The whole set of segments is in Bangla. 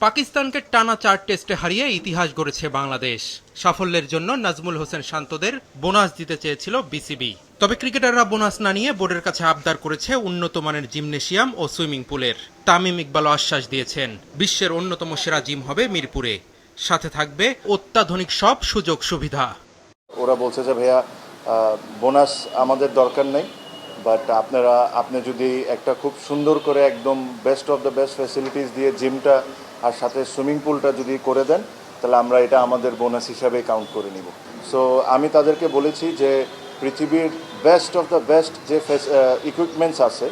পাকিস্তানকে টানা 4 টেস্টে হারিয়ে ইতিহাস গড়েছে বাংলাদেশ। সাফল্যের জন্য নাজমুল হোসেন শান্তদের বোনাস দিতে চেয়েছিল বিসিবি। তবে ক্রিকেটাররা বোনাস না নিয়ে বোর্ডের কাছে আবদার করেছে উন্নত মানের জিমনেশিয়াম ও সুইমিং পুলের। তামিম ইকবালও আশ্বাস দিয়েছেন, বিশ্বের অন্যতম সেরা জিম হবে মিরপুরে, সাথে থাকবে অত্যাধুনিক সব সুযোগ সুবিধা। ওরা বলছে যে ভাইয়া বোনাস আমাদের দরকার নেই, বাট আপনি যদি একটা খুব সুন্দর করে একদম best of the best facilities দিয়ে জিমটা আর সাথে সুইমিং পুলটা যদি করে দেন, তাহলে আমরা এটা আমাদের বোনাস হিসাবে কাউন্ট করে নিব। সো আমি তাদেরকে বলেছি যে পৃথিবীর বেস্ট অফ দ্য বেস্ট যে ইকুইপমেন্টস আছে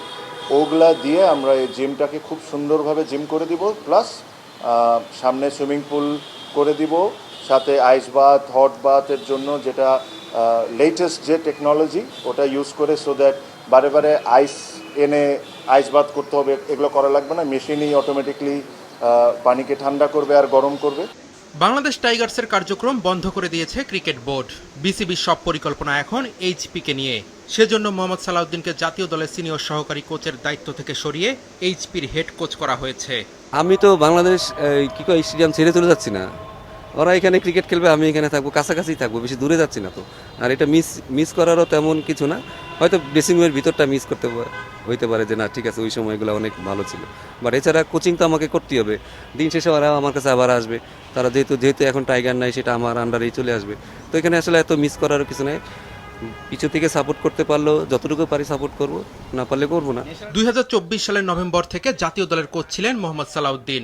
ওগুলা দিয়ে আমরা এই জিমটাকে খুব সুন্দরভাবে জিম করে দিব, প্লাস সামনে সুইমিং পুল করে দিব, সাথে আইস বাথ, হট বাথের জন্য যেটা লেটেস্ট যে টেকনোলজি ওটা ইউজ করে, সো দ্যাট বারে বারে আইস এনে আইস বাথ করতে হবে, এগুলো করা লাগবে না, মেশিনই অটোমেটিকলি পানিকে ঠান্ডা করবে আর গরম করবে। বাংলাদেশ টাইগার্সের কার্যক্রম বন্ধ করে দিয়েছে ক্রিকেট বোর্ড। বিসিবির সব পরিকল্পনা এখন এইচপিকে নিয়ে। সেজন্য মোহাম্মদ সালাউদ্দিনকে জাতীয় দলের সিনিয়র সহকারী কোচের দায়িত্ব থেকে সরিয়ে এইচপির হেড কোচ করা হয়েছে। আমি তো বাংলাদেশ স্টেডিয়াম ছেড়ে চলে যাচ্ছি না। ওরা এখানে ক্রিকেট খেলবে, আমি এখানে থাকবো, কাছাকাছি থাকবো, বেশি দূরে যাচ্ছি না তো। আর এটা মিস করারও তেমন কিছু না, হয়তো ড্রেসিং রুমের ভিতরটা মিস করতে হইতে পারে যে না ঠিক আছে ওই সময়গুলো অনেক ভালো ছিল, বাট এছাড়া কোচিং তো আমাকে করতেই হবে। দিন শেষে ওরা আমার কাছে আবার আসবে, তারা যেহেতু এখন টাইগার নাই, সেটা আমার আন্ডারেই চলে আসবে। তো এখানে আসলে এত মিস করারও কিছু নেই। পিছু থেকে সাপোর্ট করতে পারলেও যতটুকু পারি সাপোর্ট করব, না পারলে করবো না। 2024 সালের নভেম্বর থেকে জাতীয় দলের কোচ ছিলেন মোহাম্মদ সালাউদ্দিন।